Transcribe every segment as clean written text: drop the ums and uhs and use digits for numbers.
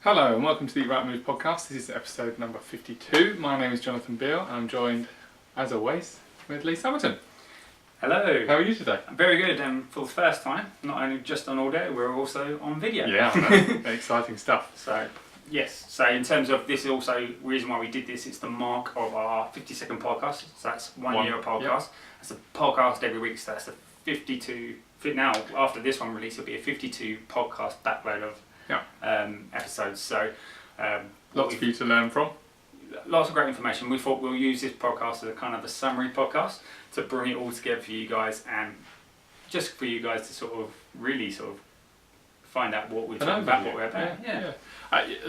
Hello and welcome to the Eat Right Move podcast. This is episode number 52. My name is Jonathan Beale and I'm joined, as always, with Lee Summerton. Hello. How are you today? Very good, and for the first time, not only just on audio, we're also on video. Yeah, I know. Exciting stuff. So, yes. So in terms of this, is also the reason why we did this. It's the mark of our 50-second podcast. So that's one year podcast. Yep. That's a podcast every week. So that's a 52. Now after this one release, it'll be a 52 podcast backload of episodes. So lots for you to learn from. Lots of great information. We thought we'll use this podcast as a kind of a summary podcast to bring it all together for you guys, and just for you guys to really find out what we're talking about, what we're about.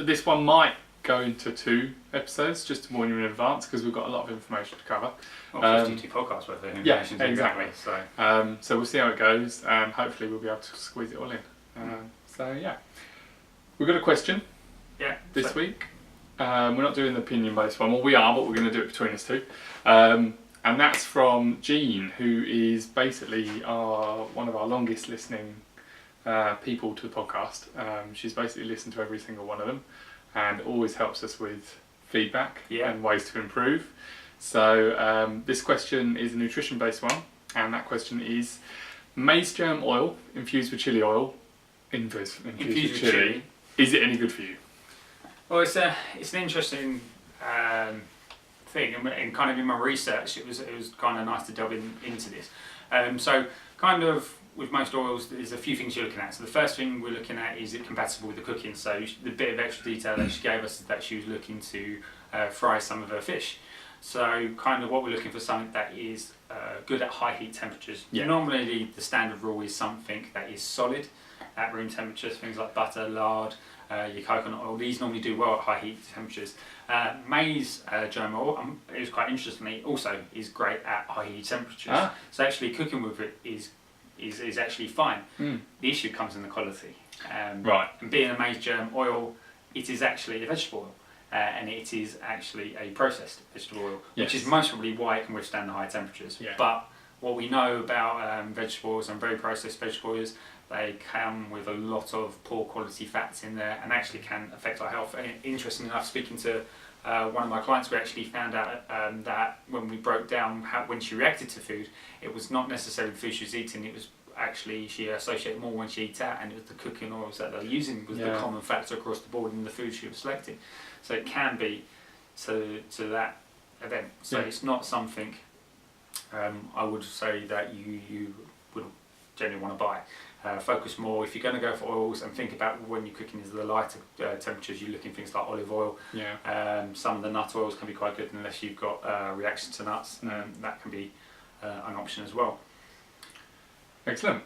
This one might go into 2 episodes, just to warn you in advance, because we've got a lot of information to cover. Well, 52 podcasts worth of information. Yeah, exactly. So we'll see how it goes, and hopefully we'll be able to squeeze it all in. We've got a question this week. We're not doing the opinion-based one. Well, we are, but we're going to do it between us two. And that's from Jean, who is basically one of our longest listening people to the podcast. She's basically listened to every single one of them and always helps us with feedback and ways to improve. So this question is a nutrition-based one, and that question is: maize germ oil infused with chili oil, infused with chili, is it any good for you? Well, it's an interesting thing, and kind of in my research, it was kind of nice to delve into this. So, kind of with most oils, there's a few things you're looking at. So the first thing we're looking at is it compatible with the cooking. So the bit of extra detail that she gave us is that she was looking to fry some of her fish. So kind of what we're looking for, something that is good at high heat temperatures. Yeah. Normally the standard rule is something that is solid at room temperatures, things like butter, lard, your coconut oil. These normally do well at high heat temperatures. Maize germ oil, it was quite interestingly, also is great at high heat temperatures. So actually cooking with it is actually fine. The issue comes in the quality. Right. And being a maize germ oil, it is actually a vegetable oil. And it is actually a processed vegetable oil, which is most probably why it can withstand the high temperatures. Yeah. But what we know about vegetable oils and very processed vegetable oils, they come with a lot of poor quality fats in there and actually can affect our health. And interestingly enough, speaking to one of my clients, we actually found out that when we broke down when she reacted to food, it was not necessarily the food she was eating, it was actually she associated more when she eats out, and it was the cooking oils that they're using was the common factor across the board in the food she was selecting. So it can be to that event. So it's not something I would say that you would generally want to buy. Focus more, if you're going to go for oils, and think about when you're cooking is the lighter temperatures. You're looking things like olive oil. Some of the nut oils can be quite good unless you've got reaction to nuts. That can be an option as well. Excellent.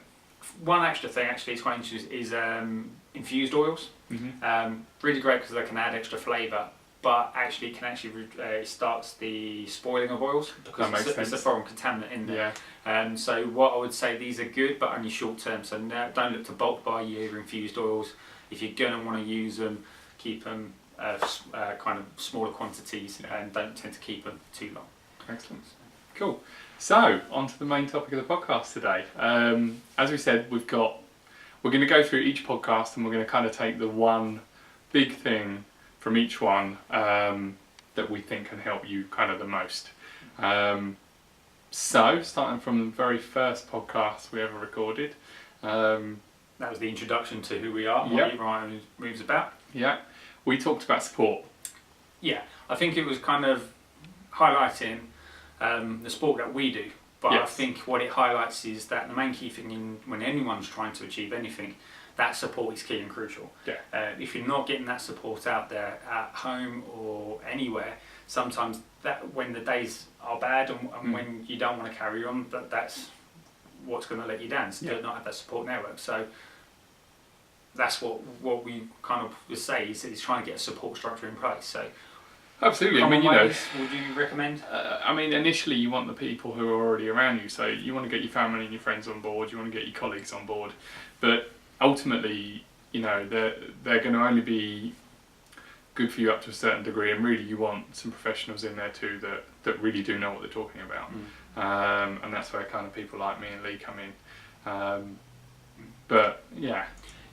One extra thing actually is quite interesting is infused oils. Really great because they can add extra flavour, but actually it can it starts the spoiling of oils because it's a foreign contaminant in there. So what I would say, these are good but only short term. So don't look to bulk buy your infused oils. If you're going to want to use them, keep them kind of smaller quantities and don't tend to keep them too long. Excellent. Cool. So, on to the main topic of the podcast today. As we said, we're going to go through each podcast and we're going to kind of take the one big thing from each one that we think can help you kind of the most. So, starting from the very first podcast we ever recorded. That was the introduction to who we are, what Eat Right Move's about. Yeah. We talked about support. Yeah, I think it was kind of highlighting the sport that we do, but I think what it highlights is that the main key thing when anyone's trying to achieve anything, that support is key and crucial. If you're not getting that support out there at home or anywhere, sometimes that when the days are bad and when you don't want to carry on, that's what's going to let you down. Still not have that support network. So that's what we kind of say is trying to get a support structure in place. So. Absolutely. Would you recommend? Initially you want the people who are already around you. So you want to get your family and your friends on board. You want to get your colleagues on board. But ultimately, they're going to only be good for you up to a certain degree. And really, you want some professionals in there too that really do know what they're talking about. And that's where kind of people like me and Lee come in.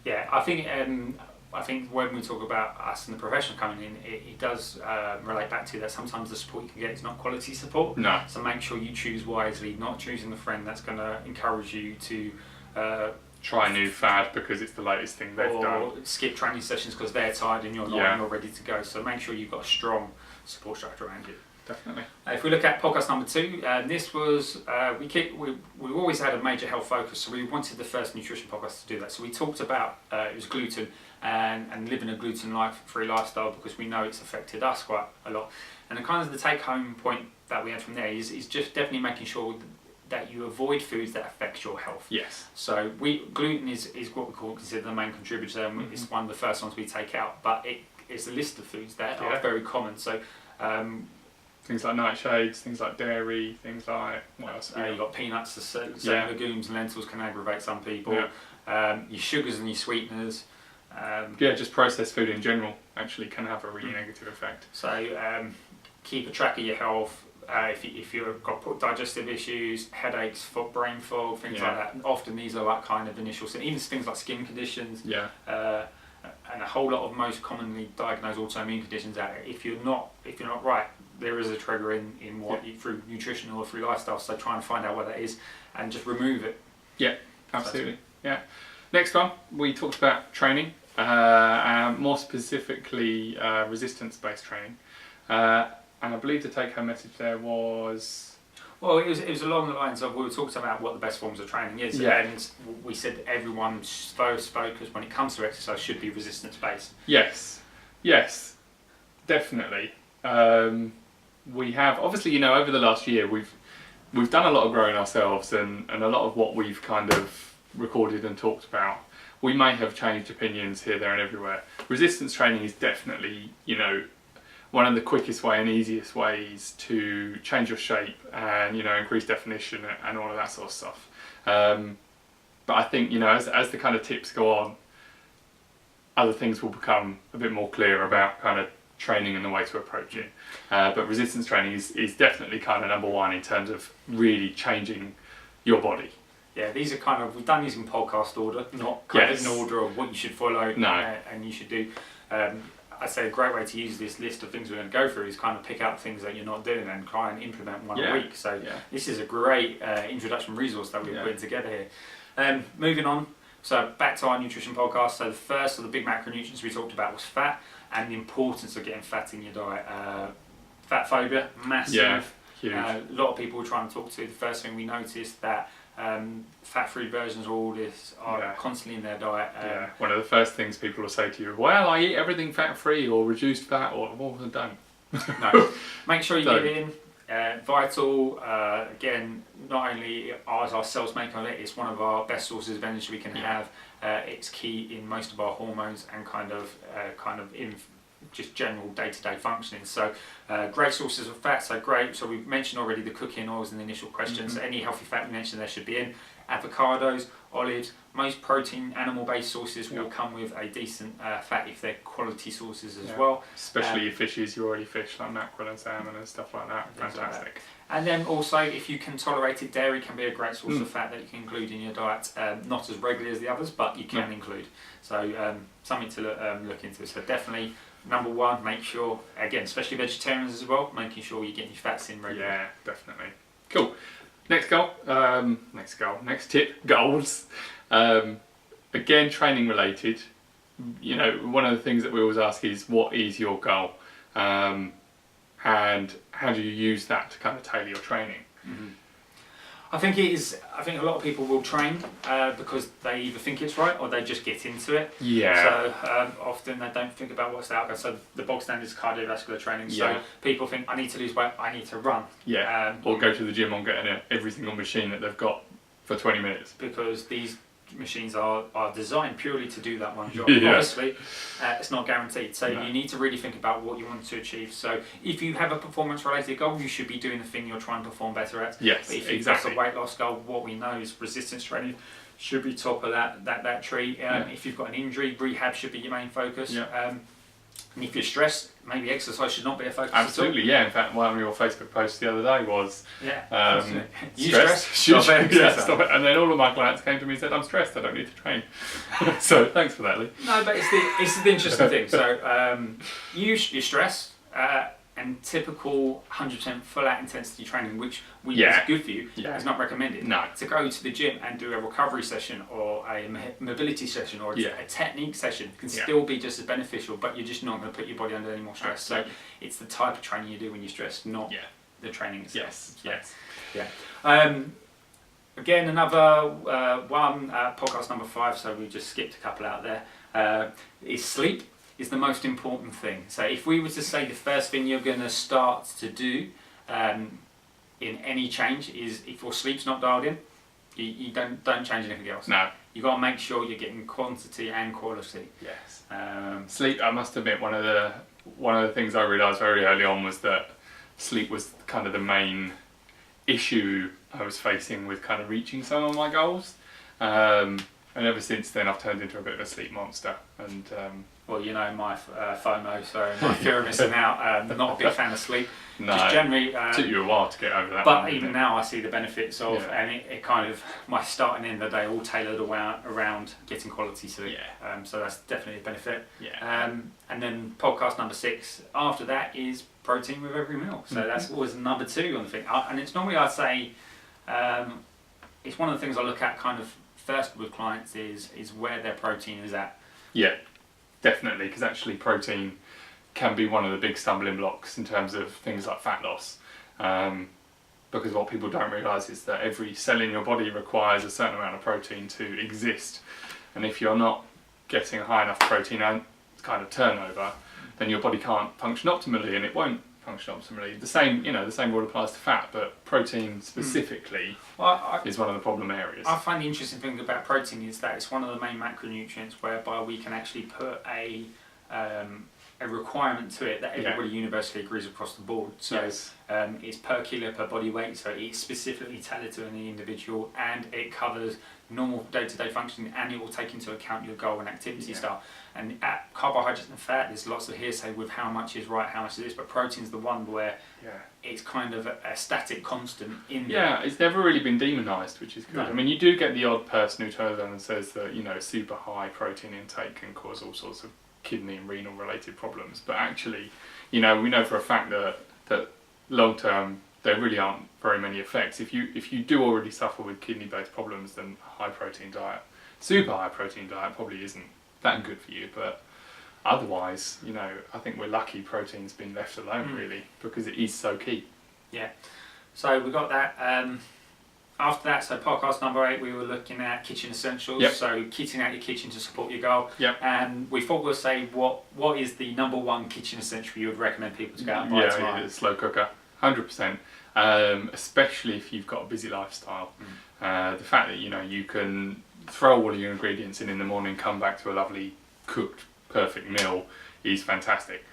Yeah, I think I think when we talk about us and the professional coming in, it does relate back to that sometimes the support you can get is not quality support. No. So make sure you choose wisely, not choosing the friend that's going to encourage you to try a new fad because it's the latest thing they've done. Or skip training sessions because they're tired and you're not and you're ready to go. So make sure you've got a strong support structure around you. Definitely. If we look at podcast number 2, this was we've always had a major health focus, so we wanted the first nutrition podcast to do that. So we talked about it was gluten and living a gluten-free lifestyle because we know it's affected us quite a lot. And the kind of the take-home point that we had from there is just definitely making sure that you avoid foods that affect your health. Yes. So gluten is what we consider the main contributor, and it's one of the first ones we take out. But it's a list of foods that are very common. So. Things like nightshades, things like dairy, things like what else? You've got peanuts, legumes, and lentils can aggravate some people. Yeah. Your sugars and your sweeteners. Just processed food in general actually can have a really negative effect. So keep a track of your health. If you've got digestive issues, headaches, brain fog, things like that. Often these are like kind of initial symptoms. Even things like skin conditions. Yeah. And a whole lot of most commonly diagnosed autoimmune conditions out there. If you're not right, there is a trigger in what you, through nutrition or through lifestyle. So try and find out what that is and just remove it. Yeah, absolutely. Yeah. Next one, we talked about training, more specifically resistance-based training, and I believe the take-home message there was. Well, it was along the lines of we were talking about what the best forms of training is, and we said everyone's first focus when it comes to exercise should be resistance-based. Yes, definitely. We have obviously, over the last year we've done a lot of growing ourselves, and a lot of what we've kind of recorded and talked about. We may have changed opinions here, there, and everywhere. Resistance training is definitely, one of the quickest way and easiest ways to change your shape and increase definition and all of that sort of stuff. But I think as the kind of tips go on, other things will become a bit more clear about kind of training and the way to approach it. But resistance training is definitely kind of number one in terms of really changing your body. Yeah, these are we've done these in podcast order, not kind of in order of what you should follow and you should do. I'd say a great way to use this list of things we're going to go through is kind of pick out things that you're not doing and try and implement one a week. So this is a great introduction resource that we're putting together here. Moving on, so back to our nutrition podcast. So the first of the big macronutrients we talked about was fat and the importance of getting fat in your diet. Fat phobia, massive. Yeah, huge. A lot of people we're trying to talk to, the first thing we noticed that fat-free versions of all this are constantly in their diet. One of the first things people will say to you, well, I eat everything fat-free or reduced fat, or don't. No, make sure you get it in. Vital, again, not only are our cells making of it, it's one of our best sources of energy we can have. It's key in most of our hormones and kind of in just general day-to-day functioning. So great sources of fat, so great. So we've mentioned already the cooking oils in the initial questions. So any healthy fat we mentioned there should be in. Avocados, olives, most protein animal-based sources will come with a decent fat if they're quality sources as well. Especially your fishes, your oily fish like mackerel and salmon and stuff like that. Fantastic. Like that. And then also, if you can tolerate it, dairy can be a great source of fat that you can include in your diet. Not as regularly as the others, but you can include. So something to look into. So definitely, number one, make sure, again, especially vegetarians as well, making sure you're getting your fats in regularly. Yeah, definitely. Cool. Next tip, goals. Again, training related. One of the things that we always ask is, what is your goal? And how do you use that to kind of tailor your training? Mm-hmm. I think a lot of people will train because they either think it's right or they just get into it. Yeah. So often they don't think about what's out there. So the bog standard is cardiovascular training. So people think, I need to lose weight, I need to run. Yeah. Or go to the gym on getting every single machine that they've got for 20 minutes. Because these machines are designed purely to do that one job. Obviously, it's not guaranteed. So you need to really think about what you want to achieve. So if you have a performance-related goal, you should be doing the thing you're trying to perform better at. Yes, but if you've got a weight loss goal, what we know is resistance training should be top of that tree. If you've got an injury, rehab should be your main focus. And if you're stressed, maybe exercise should not be a focus. Absolutely, yeah. In fact, one of your Facebook posts the other day was you stressed? Stop it. And then all of my clients came to me and said, I'm stressed, I don't need to train. So thanks for that, Lee. No, but it's the interesting thing. So you're stressed, and typical 100% full out intensity training, which is good for you, is not recommended. No. To go to the gym and do a recovery session or a mobility session or a technique session can still be just as beneficial, but you're just not going to put your body under any more stress. Absolutely. So it's the type of training you do when you're stressed, not the training itself. Yes. Again, another one, podcast number 5, so we just skipped a couple out there, is sleep. Is the most important thing. So if we were to say the first thing you're going to start to do in any change is if your sleep's not dialed in, you don't change anything else. No. You got to make sure you're getting quantity and quality. Yes. Sleep, I must admit, one of the things I realised very early on was that sleep was kind of the main issue I was facing with kind of reaching some of my goals. And ever since then I've turned into a bit of a sleep monster. And well, you know my FOMO, so my fear of missing out. I'm not a big fan of sleep. No, just generally, it took you a while to get over that. But even now, I see the benefits of, and it kind of my start and end of the day all tailored around getting quality sleep. So that's definitely a benefit. And then podcast number 6 after that is protein with every meal. So that's always number 2 on the thing. And it's normally I'd say it's one of the things I look at kind of first with clients is where their protein is at. Yeah. Definitely, because actually protein can be one of the big stumbling blocks in terms of things like fat loss. Because what people don't realise is that every cell in your body requires a certain amount of protein to exist. And if you're not getting a high enough protein and kind of turnover, then your body can't function optimally, and it won't function optimally. The same rule applies to fat, but protein specifically is one of the problem areas. I find the interesting thing about protein is that it's one of the main macronutrients whereby we can actually put a requirement to it that everybody universally agrees across the board. So it's per kilo per body weight, so it's specifically tailored to any individual, and it covers normal day-to-day functioning, and it will take into account your goal and activity style. And at carbohydrates and fat, there's lots of hearsay with how much is right, how much is this, but protein's the one where it's kind of a static constant in there. Yeah, it's never really been demonised, which is good. No. I mean, you do get the odd person who turns around and says that, super high protein intake can cause all sorts of kidney and renal related problems, but actually, we know for a fact that long term there really aren't very many effects. If you do already suffer with kidney based problems, then a high protein diet, super high protein diet probably isn't that good for you. But otherwise, I think we're lucky protein's been left alone really, because it is so key. Yeah. So we got that. After that, so podcast number 8, we were looking at kitchen essentials. So kitting out your kitchen to support your goal. And we thought we'll say what is the number 1 kitchen essential you would recommend people to go out and buy tomorrow? Yeah, slow cooker, 100%. Especially if you've got a busy lifestyle. The fact that you can throw all of your ingredients in the morning, come back to a lovely cooked perfect meal is fantastic.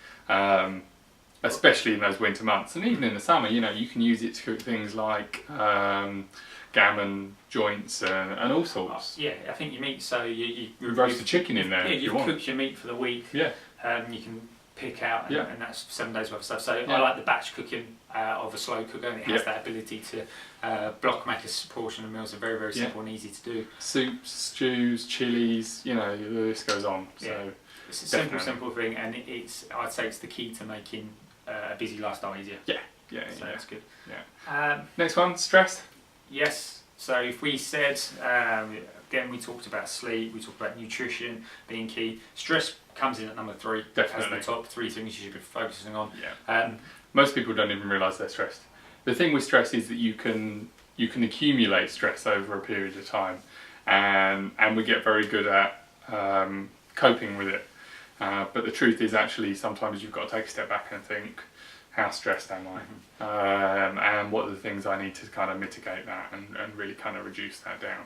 Especially in those winter months, and even in the summer, you can use it to cook things like gammon joints and all sorts. I think your meat. So you roast the chicken in there. Yeah, you've cooked your meat for the week. Yeah. You can pick out, and that's 7 days worth of stuff. So I like the batch cooking of a slow cooker, and it has that ability to block make a portion of meals. Are very very simple and easy to do. Soups, stews, chilies. The list goes on. So it's a simple thing, and I'd say it's the key to making a busy lifestyle easier. So that's good. Next one, stress. Yes. So if we said, again, we talked about sleep, we talked about nutrition being key. Stress comes in at number 3. Definitely. As the top 3 things you should be focusing on. Most people don't even realise they're stressed. The thing with stress is that you can accumulate stress over a period of time, and we get very good at coping with it. But the truth is actually sometimes you've got to take a step back and think, how stressed am I? And what are the things I need to kind of mitigate that and really kind of reduce that down.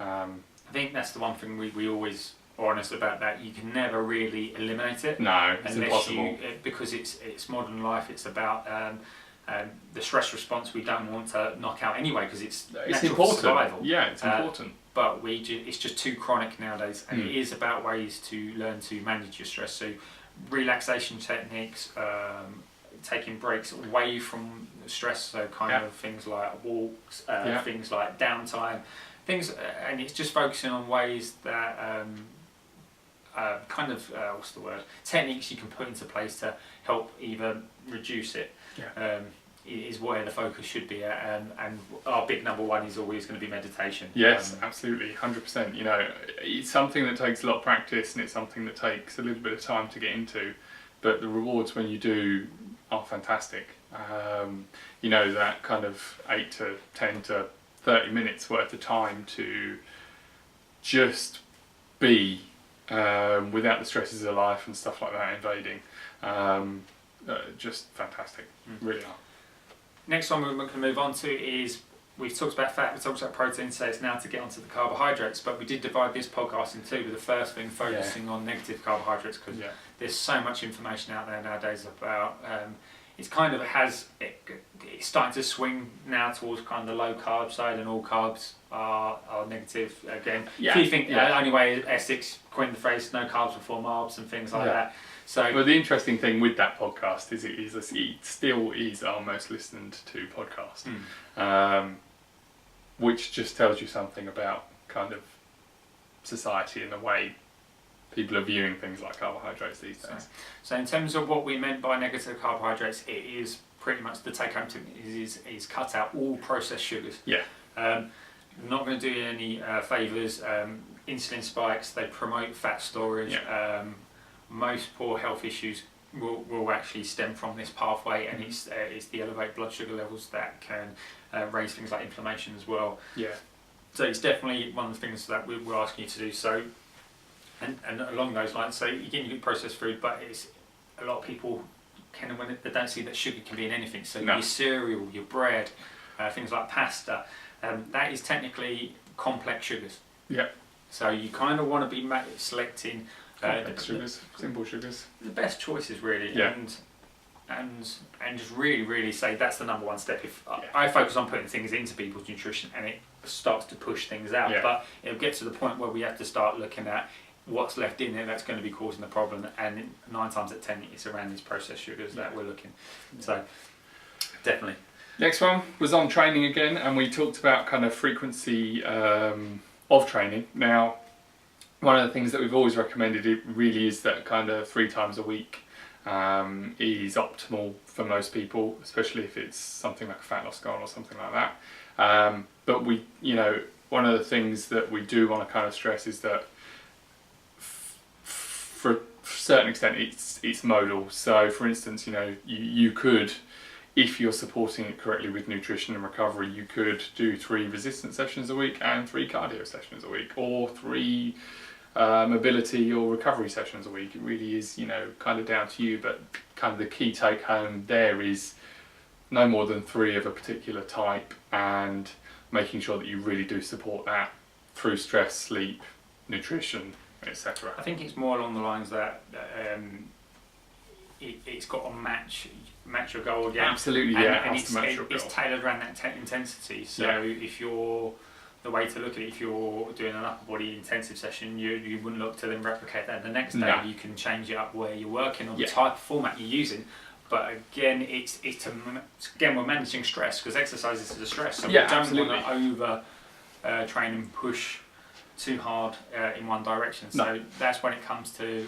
I think that's the one thing we always are honest about, that you can never really eliminate it. No, it's impossible. Because it's modern life, it's about the stress response we don't want to knock out anyway, because it's important. Survival. Yeah, it's important. But it's just too chronic nowadays, and it is about ways to learn to manage your stress. So relaxation techniques, taking breaks away from stress, so kind of things like walks, things like downtime, things, and it's just focusing on ways that what's the word? Techniques you can put into place to help either reduce it. Is where the focus should be at, and our big number one is always going to be meditation. Yes, absolutely, 100%. You know, it's something that takes a lot of practice, and it's something that takes a little bit of time to get into, but the rewards when you do are fantastic. You know, that kind of 8 to 10 to 30 minutes worth of time to just be without the stresses of life and stuff like that invading. Just fantastic, really are. Next one we're going to move on to is, we've talked about fat, we've talked about protein, so it's now to get onto the carbohydrates, but we did divide this podcast in two, with the first thing focusing on negative carbohydrates, because there's so much information out there nowadays about, it's kind of it's starting to swing now towards kind of the low carb side, and all carbs are negative again. If you think the only way Essex coined the phrase no carbs before marbs and things like that. So, well, the interesting thing with that podcast is it still is our most listened to podcast, which just tells you something about kind of society and the way people are viewing things like carbohydrates these days. So in terms of what we meant by negative carbohydrates, it is pretty much the take home tip is cut out all processed sugars. Not going to do you any favours. Insulin spikes, they promote fat storage. Most poor health issues will actually stem from this pathway, and it's the elevated blood sugar levels that can raise things like inflammation as well. So it's definitely one of the things that we're asking you to do. So, and along those lines, so you get processed food, but it's a lot of people when they don't see that sugar can be in anything. So your cereal, your bread, things like pasta, that is technically complex sugars. So you kind of want to be selecting sugars, simple sugars. The best choices really, and just really say that's the number one step. If I focus on putting things into people's nutrition, and it starts to push things out, but it'll get to the point where we have to start looking at what's left in there that's going to be causing the problem, and 9 times out of 10 it's around these processed sugars that we're looking. So definitely. Next one was on training again, and we talked about kind of frequency of training. Now, one of the things that we've always recommended, it really is that kind of 3 times a week is optimal for most people, especially if it's something like a fat loss goal or something like that. But we, you know, one of the things that we do want to kind of stress is that for a certain extent it's modal. So for instance, you know, you could, if you're supporting it correctly with nutrition and recovery, you could do 3 resistance sessions a week and 3 cardio sessions a week, or 3 mobility or recovery sessions a week. It really is, you know, kind of down to you, but kind of the key take home there is no more than 3 of a particular type, and making sure that you really do support that through stress, sleep, nutrition, etc. I think it's more along the lines that it's got to match your goal again. Absolutely, and it's tailored around that intensity. So if you're, the way to look at it, if you're doing an upper body intensive session, you wouldn't look to then replicate that the next day. You can change it up where you're working, or the type of format you're using. But again, we're managing stress, because exercise is a stress. So we don't want to over train and push too hard in one direction. So that's when it comes to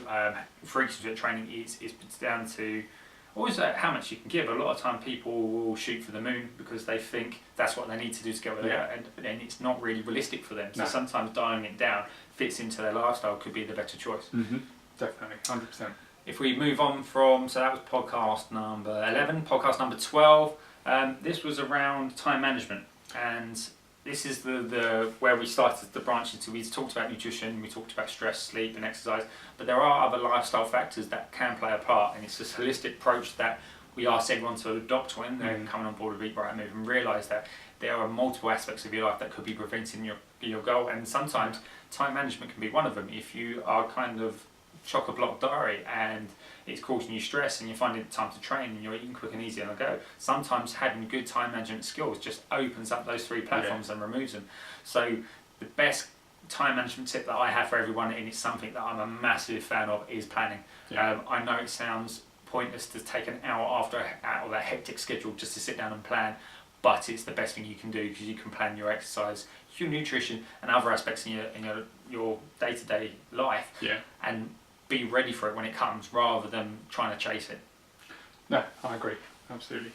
frequency of training. It's down to always how much you can give. A lot of time people will shoot for the moon because they think that's what they need to do to get where they are, and it's not really realistic for them. So sometimes dialing it down fits into their lifestyle could be the better choice. Definitely, 100%. If we move on from, so that was podcast number 11, podcast number 12. This was around time management, and this is the where we started to branch into. We talked about nutrition, we talked about stress, sleep and exercise, but there are other lifestyle factors that can play a part, and it's this holistic approach that we ask everyone to adopt when they're coming on board with Eat Right Move, and realise that there are multiple aspects of your life that could be preventing your goal, and sometimes time management can be one of them. If you are kind of chock-a-block diary and it's causing you stress and you're finding time to train and you're eating quick and easy on the go, sometimes having good time management skills just opens up those 3 platforms and removes them. So the best time management tip that I have for everyone, and it's something that I'm a massive fan of, is planning. I know it sounds pointless to take an hour out of that hectic schedule just to sit down and plan, but it's the best thing you can do, because you can plan your exercise, your nutrition, and other aspects in your day-to-day life, and be ready for it when it comes, rather than trying to chase it. No, I agree, absolutely.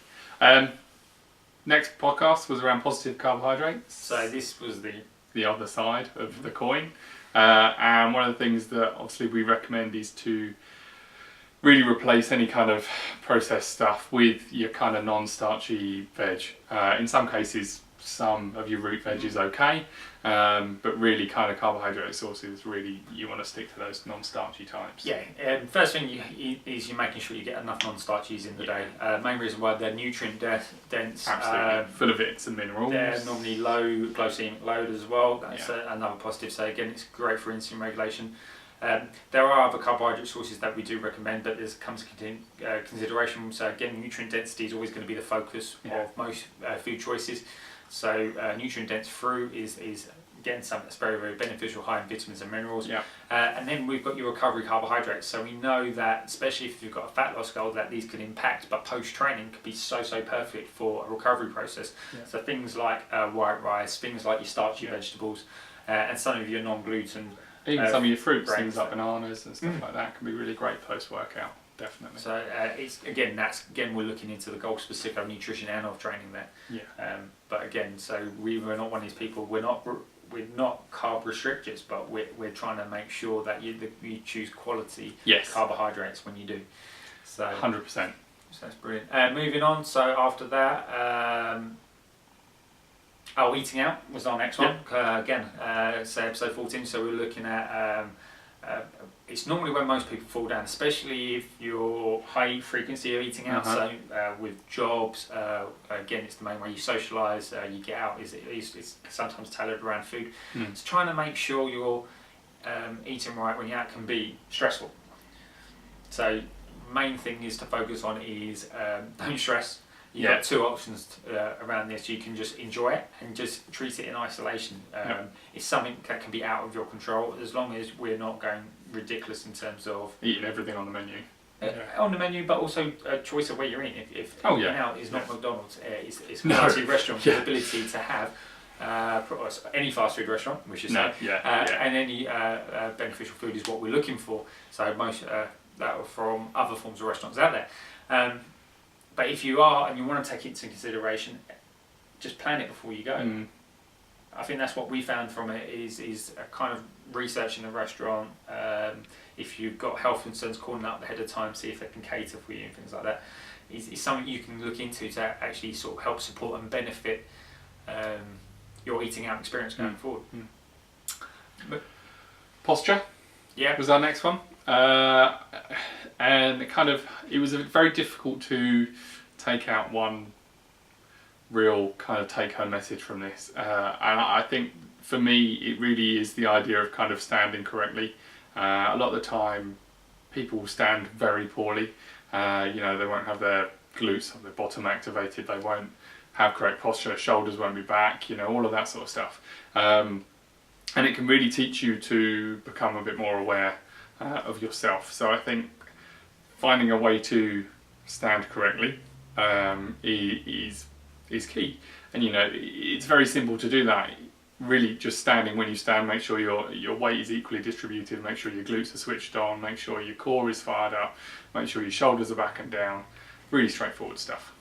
Next podcast was around positive carbohydrates. So this was the other side of the coin, and one of the things that obviously we recommend is to really replace any kind of processed stuff with your kind of non-starchy veg. In some cases, some of your root veg is okay, but really kind of carbohydrate sources, really you want to stick to those non-starchy types. First thing is you're making sure you get enough non-starches in the day. Main reason why they're nutrient dense, absolutely, full of vitamin and minerals. They're normally low glycemic load as well. That's another positive. So again, it's great for insulin regulation. There are other carbohydrate sources that we do recommend, but there comes consideration. So again, nutrient density is always going to be the focus of most food choices. So nutrient dense fruit is again something that's very, very beneficial, high in vitamins and minerals. And then we've got your recovery carbohydrates. So we know that, especially if you've got a fat loss goal, that these can impact, but post-training could be so perfect for a recovery process. So things like white rice, things like your starchy vegetables, and some of your non-gluten. Even some of your fruits, things like bananas and stuff like that, can be really great post-workout, definitely. So we're looking into the goal specific of nutrition and of training there. But again, so we're not one of these people. We're not carb restrictors, but we're trying to make sure that you choose quality carbohydrates when you do. So 100%. So that's brilliant. Moving on. So after that. Eating out was our next one. So episode 14. So we're looking at it's normally where most people fall down, especially if you're high frequency of eating out. So with jobs, again, it's the main way you socialise, you get out. It's sometimes tailored around food. So trying to make sure you're eating right when you're out can be stressful. So main thing is to focus on is don't stress. You've got two options around this. You can just enjoy it and just treat it in isolation. It's something that can be out of your control, as long as we're not going ridiculous in terms of eating everything on the menu. On the menu, but also a choice of where you're eating. If eating out is not McDonald's, it's a quality restaurant with the ability to have any fast food restaurant, we should say, and any beneficial food is what we're looking for. So most that are from other forms of restaurants out there. But if you are and you want to take it into consideration, just plan it before you go. I think that's what we found from it is a kind of researching the restaurant. If you've got health concerns, calling up ahead of time, see if they can cater for you and things like that. Is something you can look into to actually sort of help support and benefit your eating out experience going forward. But posture was our next one. And it was very difficult to take out one real kind of take-home message from this. And I think for me, it really is the idea of kind of standing correctly. A lot of the time, people stand very poorly. They won't have their glutes or their bottom activated. They won't have correct posture. Shoulders won't be back. All of that sort of stuff. And it can really teach you to become a bit more aware of yourself. So I think finding a way to stand correctly is key. And it's very simple to do that. Really, just standing when you stand, make sure your weight is equally distributed, make sure your glutes are switched on, make sure your core is fired up, make sure your shoulders are back and down. Really straightforward stuff.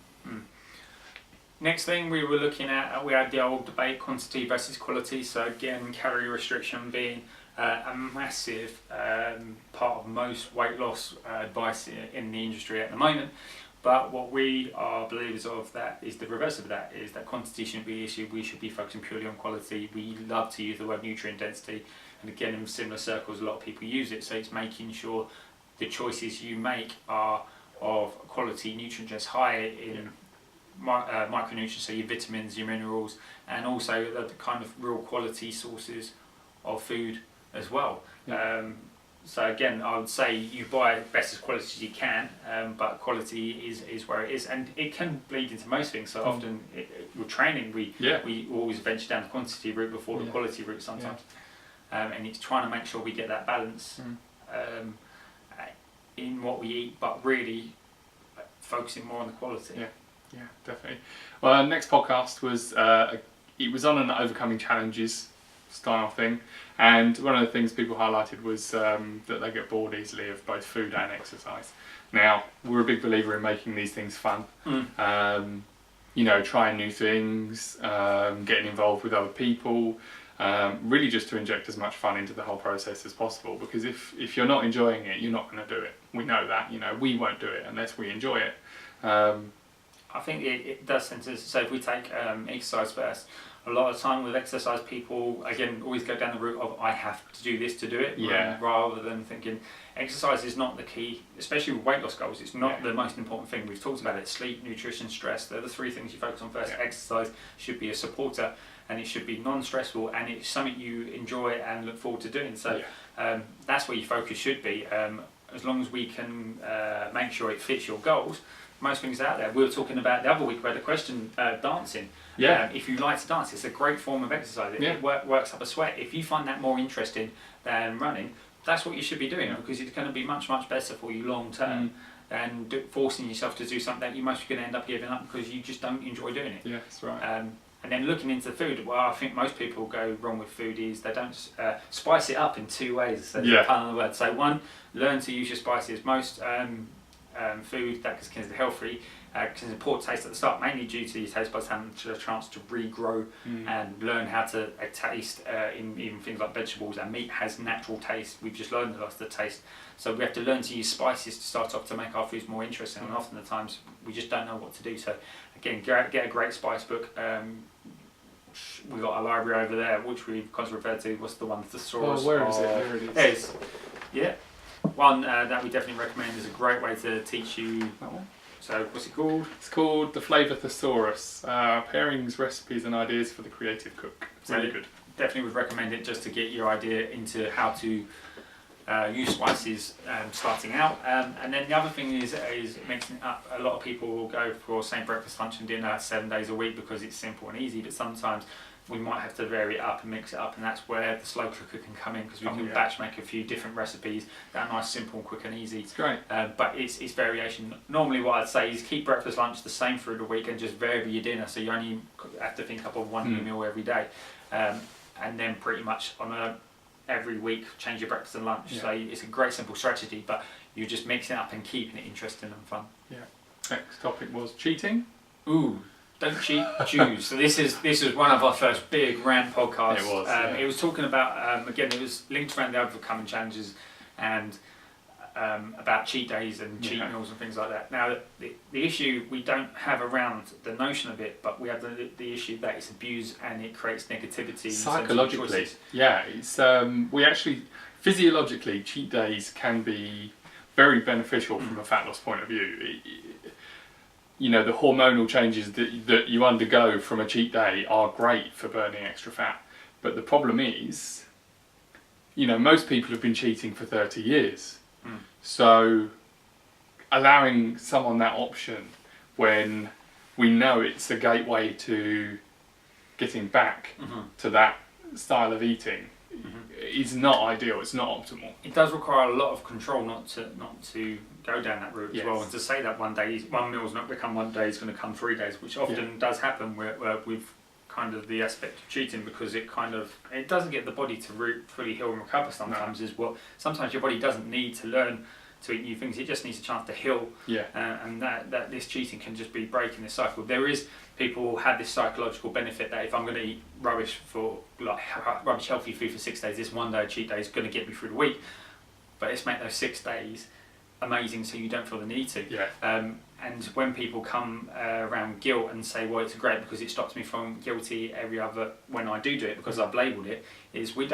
Next thing we were looking at, we had the old debate, quantity versus quality. So again, calorie restriction being a massive part of most weight loss advice in the industry at the moment. But what we are believers of that is the reverse of that, is that quantity shouldn't be the issue. We should be focusing purely on quality. We love to use the word nutrient density, and again, in similar circles, a lot of people use it. So it's making sure the choices you make are of quality nutrient dense, high in micronutrients, so your vitamins, your minerals, and also the kind of real quality sources of food as well. So again, I would say you buy best as quality as you can, but quality is where it is, and it can bleed into most things. So often, with training, we always venture down the quantity route before the quality route sometimes. and it's trying to make sure we get that balance in what we eat, but really focusing more on the quality. Yeah, definitely. Well, our next podcast was it was on an overcoming challenges style thing, and one of the things people highlighted was that they get bored easily of both food and exercise. Now, we're a big believer in making these things fun. You know, trying new things, getting involved with other people, really just to inject as much fun into the whole process as possible, because if you're not enjoying it, you're not going to do it. We know that, you know, we won't do it unless we enjoy it. I think it does tend to, so if we take exercise first, a lot of time with exercise people, again, always go down the route of I have to do this to do it, rather than thinking exercise is not the key, especially with weight loss goals. It's not the most important thing. We've talked about it: sleep, nutrition, stress. They're the three things you focus on first. Exercise should be a supporter, and it should be non-stressful, and it's something you enjoy and look forward to doing. So that's where your focus should be. As long as we can make sure it fits your goals. Most things out there. We were talking about the other week, we had a question, dancing. If you like to dance, it's a great form of exercise. It works up a sweat. If you find that more interesting than running, that's what you should be doing, because it's going to be much, much better for you long term than forcing yourself to do something that you most are going to end up giving up because you just don't enjoy doing it. Yeah, that's right. And then looking into food, well, I think most people go wrong with food is they don't spice it up in two ways. So there's a pun on the word. So one, learn to use your spices. Most food that is considered healthy can have poor taste at the start, mainly due to your taste buds having a chance to regrow and learn how to taste in even things like vegetables, and meat has natural taste. We've just learned the taste. So we have to learn to use spices to start off to make our foods more interesting, and often the times we just don't know what to do. So again, get a great spice book. We've got a library over there, which we've constantly referred to. What's the one? The Thesaurus. Oh, where is it? There it is. Yeah. One that we definitely recommend is a great way to teach you. That one. So what's it called? It's called The Flavour Thesaurus. Pairings, recipes and ideas for the creative cook. It's really good. Definitely would recommend it just to get your idea into how to use spices starting out. And then the other thing is mixing it up. A lot of people will go for same breakfast, lunch and dinner 7 days a week because it's simple and easy, but sometimes we might have to vary it up and mix it up, and that's where the slow cooker can come in, because we can batch make a few different recipes that are nice, simple, quick and easy. It's great. But it's variation. Normally what I'd say is keep breakfast, lunch the same through the week and just vary your dinner, so you only have to think up of one meal every day. And then pretty much on every week change your breakfast and lunch. So it's a great simple strategy, but you're just mixing it up and keeping it interesting and fun. Yeah. Next topic was cheating. Ooh. Don't cheat, choose. So this is one of our first big rant podcasts. It was. It was talking about again. It was linked around the overcoming challenges and about cheat days and cheat meals and things like that. Now the issue we don't have around the notion of it, but we have the issue that it's abused and it creates negativity. Psychologically, it's we actually physiologically cheat days can be very beneficial from a fat loss point of view. You know, the hormonal changes that you undergo from a cheat day are great for burning extra fat. But the problem is, you know, most people have been cheating for 30 years. So allowing someone that option when we know it's a gateway to getting back to that style of eating is not ideal. It's not optimal. It does require a lot of control not to go down that route as well, and to say that one meal's not going to come one day, it's going to come 3 days, which often does happen with kind of the aspect of cheating, because it doesn't get the body to fully heal and recover. Sometimes sometimes your body doesn't need to learn to eat new things, it just needs a chance to heal. And that this cheating can just be breaking the cycle. There is people who have this psychological benefit that if I'm going to eat rubbish healthy food for 6 days, this one day cheat day is going to get me through the week, but let's make those 6 days amazing so you don't feel the need to. And when people come around guilt and say, well, it's great because it stops me from guilty every other when I do it because I've labelled it, is we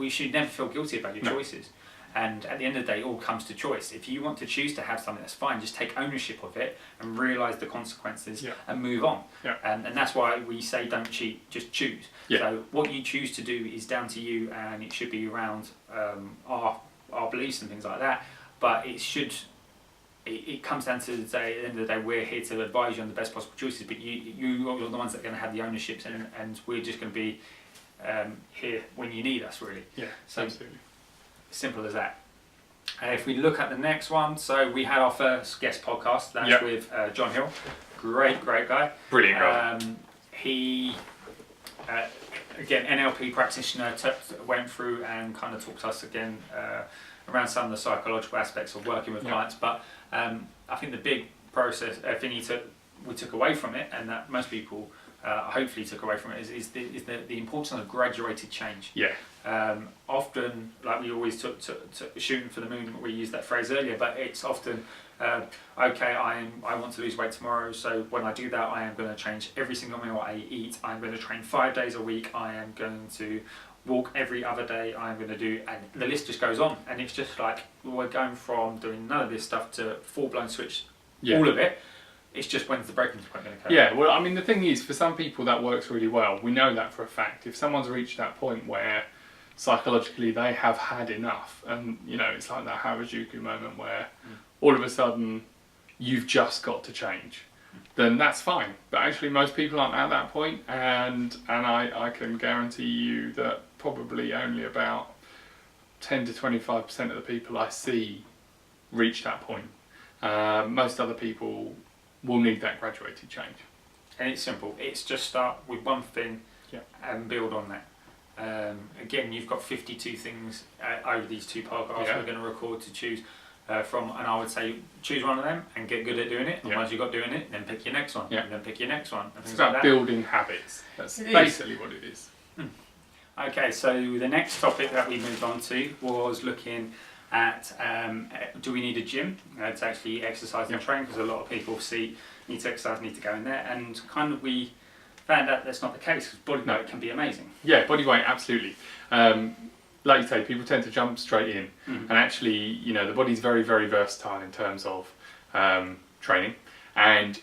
should never feel guilty about your choices. And at the end of the day, it all comes to choice. If you want to choose to have something, that's fine. Just take ownership of it and realise the consequences and move on. And that's why we say don't cheat, just choose. So what you choose to do is down to you, and it should be around our beliefs and things like that. But it comes down to the day, at the end of the day, we're here to advise you on the best possible choices, but you're the ones that are going to have the ownerships, and we're just going to be here when you need us, really. Yeah, so absolutely. Simple as that. If we look at the next one, so we had our first guest podcast. That's with John Hill. Great guy. Brilliant guy. He, again, NLP practitioner, went through and kind of talked to us again around some of the psychological aspects of working with clients. But I think the big process thing we took away from it, and that most people hopefully took away from it, is the importance of graduated change. Yeah. Often, like we always took shooting for the moon, we used that phrase earlier, but it's often, okay, I want to lose weight tomorrow, so when I do that, I am going to change every single meal I eat, I'm going to train 5 days a week, I am going to walk every other day, I'm going to do, and the list just goes on, and it's just like, we're going from doing none of this stuff to full-blown switch all of it. It's just when's the breaking point going to occur? Yeah, well, I mean, the thing is, for some people that works really well. We know that for a fact. If someone's reached that point where psychologically they have had enough, and it's like that Harajuku moment where all of a sudden you've just got to change, then that's fine. But actually most people aren't at that point, and I can guarantee you that probably only about 10 to 25% of the people I see reach that point. Most other people will need that graduated change. And it's simple. It's just start with one thing and build on that. Again, you've got 52 things over these 2 podcasts we're going to record to choose from, and I would say choose one of them and get good at doing it. And once you've got doing it, then pick your next one. And then pick your next one. It's about building habits. That's basically what it is. Okay, so the next topic that we moved on to was looking at do we need a gym to actually exercise and train, because a lot of people need to exercise, need to go in there, and kind of we found out that's not the case, because body weight can be amazing. Yeah, body weight, absolutely. Like you say, people tend to jump straight in, and actually, the body's very, very versatile in terms of training, and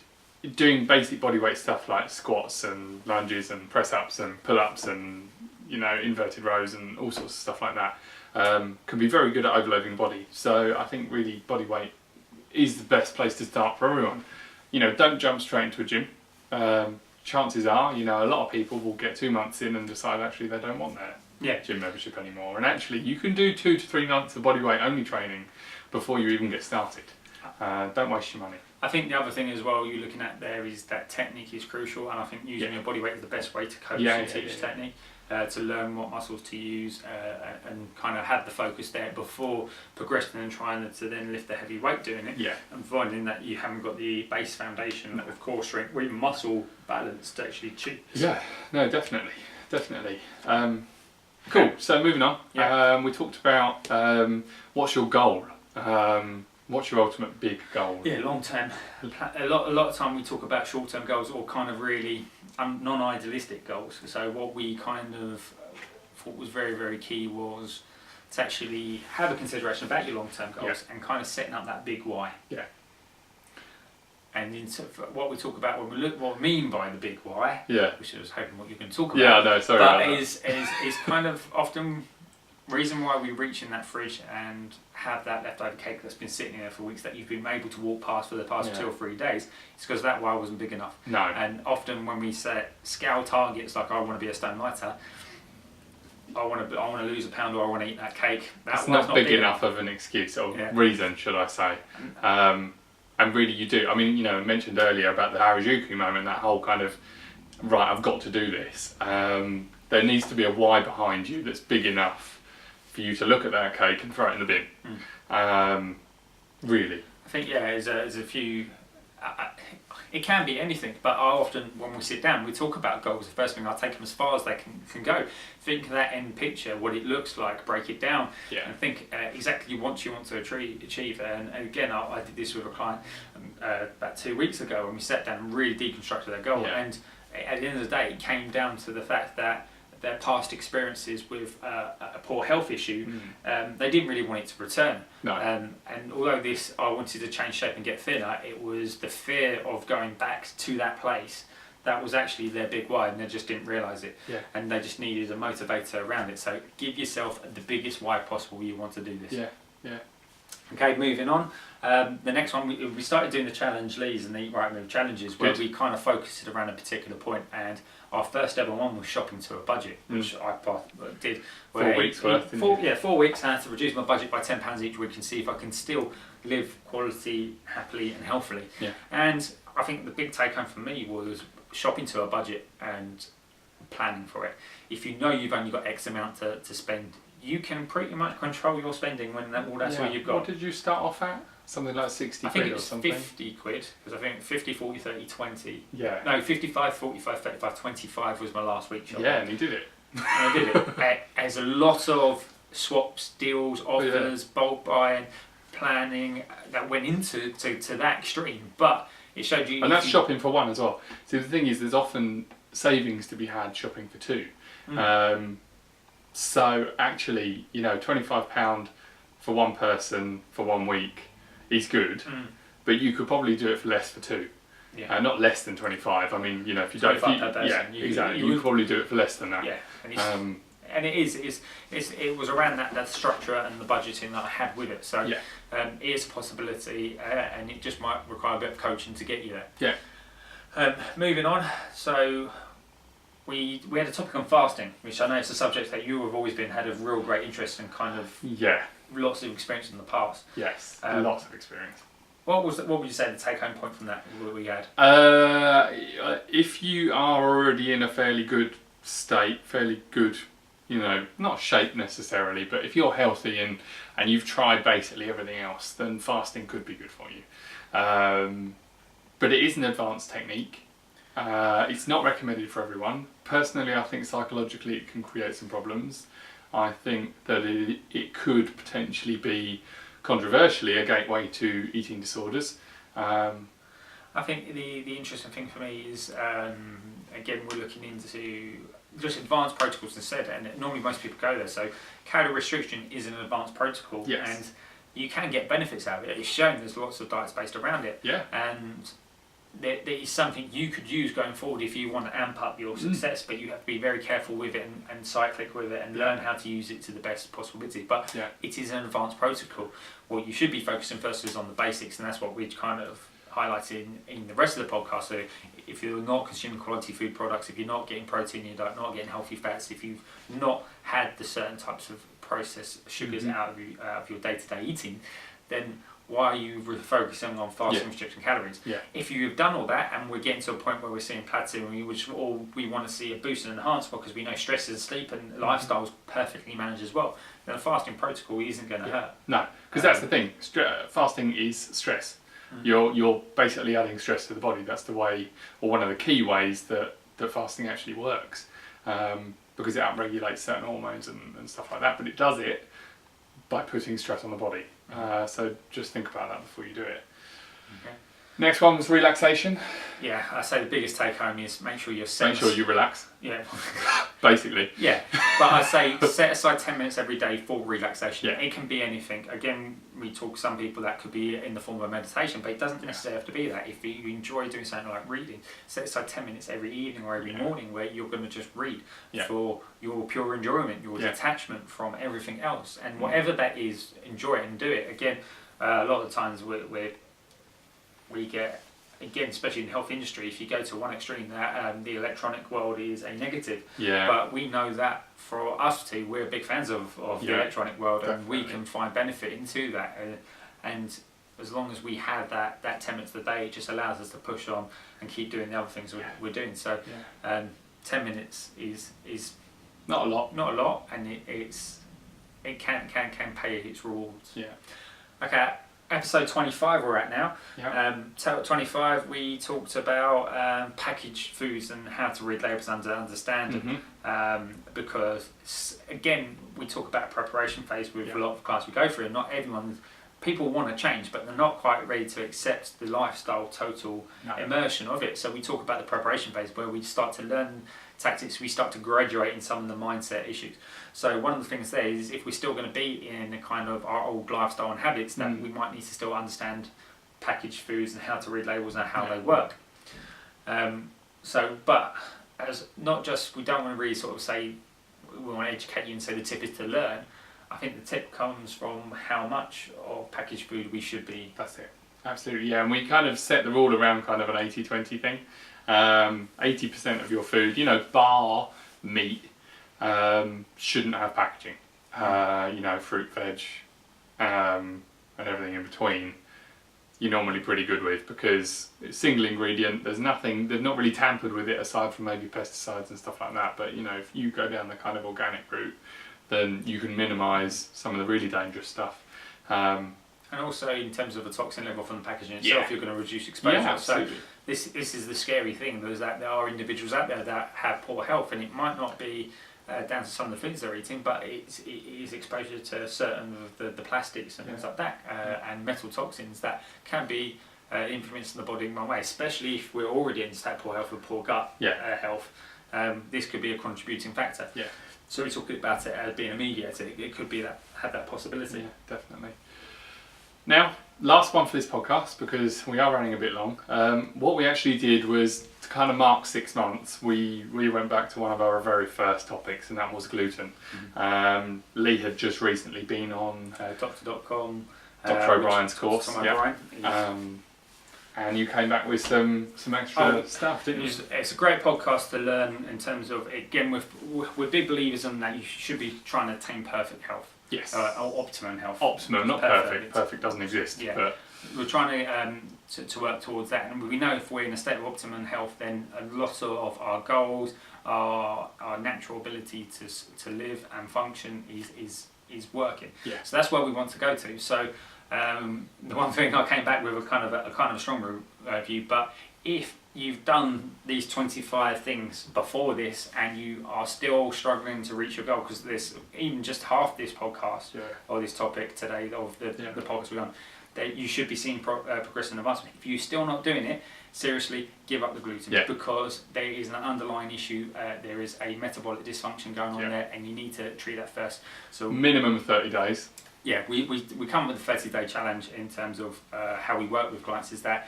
doing basic body weight stuff like squats and lunges and press-ups and pull-ups and inverted rows and all sorts of stuff like that. Can be very good at overloading the body. So I think really body weight is the best place to start for everyone. Don't jump straight into a gym. Chances are, a lot of people will get 2 months in and decide actually they don't want their gym membership anymore. And actually you can do 2 to 3 months of body weight only training before you even get started. Don't waste your money. I think the other thing as well you're looking at there is that technique is crucial, and I think using your body weight is the best way to coach and teach technique. To learn what muscles to use and kind of have the focus there before progressing and trying to then lift the heavy weight doing it, and finding that you haven't got the base foundation of core strength or even muscle balance to actually achieve. Yeah, no, definitely. Cool, so moving on, we talked about what's your goal. What's your ultimate big goal? Yeah, long term. A lot of time we talk about short term goals, or kind of really non-idealistic goals. So what we kind of thought was very, very key was to actually have a consideration about your long term goals and kind of setting up that big why. Yeah. And what we talk about when we look, what we mean by the big why, which I was hoping what you're going to talk about. Yeah, no, sorry. But is kind of often reason why we reach in that fridge and have that leftover cake that's been sitting there for weeks that you've been able to walk past for the past 2 or 3 days, it's because that why wasn't big enough. No. And often when we set scale targets like I want to be a stone lighter, I want to lose a pound, or I want to eat that cake. That's not big enough of an excuse or reason, should I say. And really you do. I mean, I mentioned earlier about the Harajuku moment, that whole kind of, right, I've got to do this. There needs to be a why behind you that's big enough for you to look at that cake and throw it in the bin. Really. I think, there's a few, it can be anything, but I often, when we sit down, we talk about goals. The first thing I take them as far as they can go. Think of that end picture, what it looks like, break it down, and think exactly what you want to achieve. And again, I did this with a client about 2 weeks ago, when we sat down and really deconstructed their goal. And at the end of the day, it came down to the fact that their past experiences with a poor health issue, they didn't really want it to return. No. And although I wanted to change shape and get thinner, it was the fear of going back to that place that was actually their big why, and they just didn't realise it. And they just needed a motivator around it. So give yourself the biggest why possible you want to do this. Okay, moving on. The next one, we started doing the challenge leads and the Eat Right Move challenges where we kind of focused it around a particular point, and our first ever one was shopping to a budget, which I did. 4 weeks worth. 4 weeks, and I had to reduce my budget by £10 each week and see if I can still live quality, happily and healthily. Yeah. And I think the big take home for me was shopping to a budget and planning for it. If you know you've only got X amount to spend, you can pretty much control your spending when that's all you've got. What did you start off at? Something like 60 quid or something? I think it was 50 quid, because I think 50, 40, 30, 20. Yeah. No, 55, 45, 35, 25 was my last week shopping. Yeah, and he did it. And I did it. There's a lot of swaps, deals, offers, bulk buying, planning that went into that extreme, but it showed you... And that's shopping for one as well. See, the thing is, there's often savings to be had shopping for two. So actually, £25 for one person for 1 week is good, but you could probably do it for less for two. Yeah. Not less than 25. I mean, if you don't... per person. Yeah, exactly. You could probably do it for less than that. Yeah. And it was around that structure and the budgeting that I had with it. So it is a possibility, and it just might require a bit of coaching to get you there. Yeah. Moving on, so we had a topic on fasting, which I know is a subject that you have always had a real great interest in, kind of lots of experience in the past. Yes, lots of experience. What would you say the take home point from that we had? If you are already in a fairly good state, fairly good, not shape necessarily, but if you're healthy and you've tried basically everything else, then fasting could be good for you. But it is an advanced technique. It's not recommended for everyone. Personally, I think psychologically it can create some problems. I think that it could potentially be, controversially, a gateway to eating disorders. I think the interesting thing for me is, again, we're looking into just advanced protocols instead, and normally most people go there. So calorie restriction is an advanced protocol, and you can get benefits out of it. It's shown there's lots of diets based around it, and there is something you could use going forward if you want to amp up your success, but you have to be very careful with it and cyclic with it and learn how to use it to the best possibility. But it is an advanced protocol. What you should be focusing first is on the basics, and that's what we kind of highlighted in the rest of the podcast. So if you're not consuming quality food products, if you're not getting protein in your diet, not getting healthy fats, if you've not had the certain types of processed sugars out of your day-to-day eating, then why are you focusing on fasting restriction calories? If you've done all that and we're getting to a point where we're seeing plateau and we want to see a boost and enhancement because we know stress and sleep and lifestyle is perfectly managed as well, then a fasting protocol isn't going to hurt. No, because that's the thing. Fasting is stress. You're basically adding stress to the body. That's the way, or one of the key ways that fasting actually works, because it upregulates certain hormones and stuff like that. But it does it by putting stress on the body. So just think about that before you do it. Okay. Next one was relaxation. Yeah, I say the biggest take home is make sure you're set. Make sure you relax. Yeah. Basically. Yeah, but I say set aside 10 minutes every day for relaxation. Yeah. It can be anything. Again, we talk some people that could be in the form of meditation, but it doesn't necessarily have to be that. If you enjoy doing something like reading, set aside 10 minutes every evening or every morning where you're going to just read for your pure enjoyment, your detachment from everything else. And whatever that is, enjoy it and do it. Again, a lot of the times we get, again, especially in the health industry, if you go to one extreme, that the electronic world is a negative. Yeah. But we know that for us two, we're big fans of the electronic world, definitely. and we can find benefit into that. And as long as we have that 10 minutes a day, it just allows us to push on and keep doing the other things we're doing. So 10 minutes is not a lot. Not a lot, and it can pay its rewards. Yeah. Okay. Episode 25 we're at now. Yep. 25 we talked about packaged foods and how to read labels and understand them, because again we talk about preparation phase with a lot of clients we go through, and not everyone, people want to change but they're not quite ready to accept the lifestyle total immersion of it. So we talk about the preparation phase where we start to learn tactics, we start to graduate in some of the mindset issues. So one of the things there is, if we're still going to be in a kind of our old lifestyle and habits, then we might need to still understand packaged foods and how to read labels and how they work. But as not just, we don't want to really sort of say we want to educate you and say the tip is to learn. I think the tip comes from how much of packaged food we should be. That's it. Absolutely, yeah. And we kind of set the rule around kind of an 80-20 thing. 80% of your food, you know, bar meat, shouldn't have packaging. You know, fruit, veg, and everything in between, you're normally pretty good with, because it's single ingredient. There's nothing. They've not really tampered with it aside from maybe pesticides and stuff like that. But you know, if you go down the kind of organic route, then you can minimise some of the really dangerous stuff. And also in terms of the toxin level from the packaging itself, you're going to reduce exposure. Yeah, absolutely. So this is the scary thing, is that there are individuals out there that have poor health, and it might not be down to some of the foods they're eating, but it is exposure to certain of the plastics and things like that, and metal toxins that can be influencing the body in one way, especially if we're already in state poor health with poor gut health. This could be a contributing factor. Yeah. So we talk about it as being a mediator. It could be that have that possibility. Yeah, definitely. Now, last one for this podcast, because we are running a bit long. What we actually did was to kind of mark 6 months. We went back to one of our very first topics, and that was gluten. Lee had just recently been on Doctor.com, Dr. O'Brien's course. And you came back with some extra stuff, didn't you? It's a great podcast to learn in terms of, again, we're big believers in that you should be trying to attain perfect health. Yes. Or optimum health. Optimum, not perfect. Perfect doesn't exist. Yeah. But we're trying to work towards that, and we know if we're in a state of optimum health, then a lot of our goals, our natural ability to live and function is working. Yeah. So that's where we want to go to. So the one thing I came back with a kind of strong view, but if you've done these 25 things before this and you are still struggling to reach your goal, because this, even just half this podcast or this topic today of the podcast we're on, that you should be seeing progressive advancement. If you're still not doing it, seriously, give up the gluten, because there is an underlying issue. There is a metabolic dysfunction going on there, and you need to treat that first. So minimum 30 days. Yeah, we come with a 30-day challenge in terms of how we work with clients, is that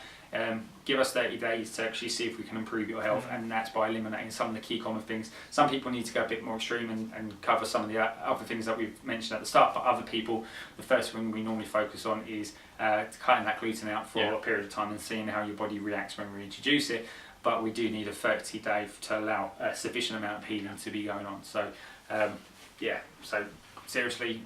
give us 30 days to actually see if we can improve your health, and that's by eliminating some of the key common things. Some people need to go a bit more extreme and cover some of the other things that we've mentioned at the start, but other people, the first thing we normally focus on is cutting that gluten out for a period of time and seeing how your body reacts when we introduce it. But we do need a 30-day to allow a sufficient amount of healing to be going on. So so seriously,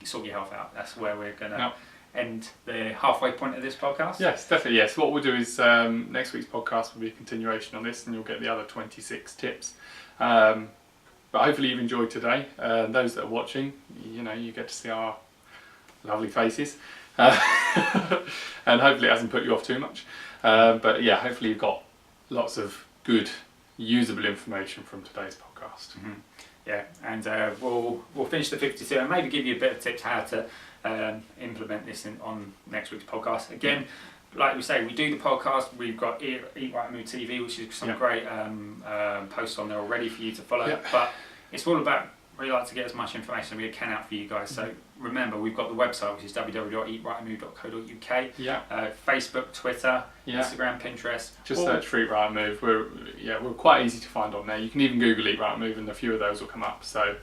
sort your health out. That's where we're going to end the halfway point of this podcast. Yes, definitely. Yes. What we'll do is next week's podcast will be a continuation on this, and you'll get the other 26 tips. But hopefully you've enjoyed today. Those that are watching, you know, you get to see our lovely faces, and hopefully it hasn't put you off too much. But yeah, hopefully you've got lots of good, usable information from today's podcast. Yeah, and we'll finish the 52 and maybe give you a bit of tips how to implement this on next week's podcast. Again, like we say, we do the podcast. We've got Eat Right and Move TV, which is some great posts on there already for you to follow. But it's all about, we like to get as much information as we can out for you guys. So remember, we've got the website, which is www.eatrightandmove.co.uk. Facebook, Twitter, Instagram, Pinterest. Just search for Eat Right and Move. We're quite easy to find on there. You can even Google Eat Right and Move, and a few of those will come up. So,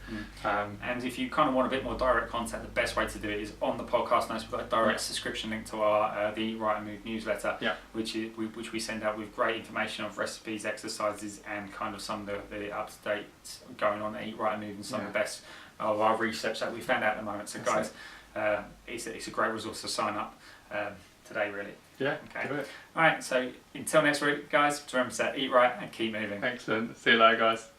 and if you kind of want a bit more direct content, the best way to do it is on the podcast notes. We've got a direct subscription link to our the Eat Right and Move newsletter, which we send out with great information of recipes, exercises, and kind of some of the up to date going on at Eat Right and Move, and some of the best of our research that we found out at the moment. So guys, it's a great resource to sign up today, really. Yeah, okay. Do it. Alright, so until next week, guys, remember to eat right and keep moving. Excellent. See you later, guys.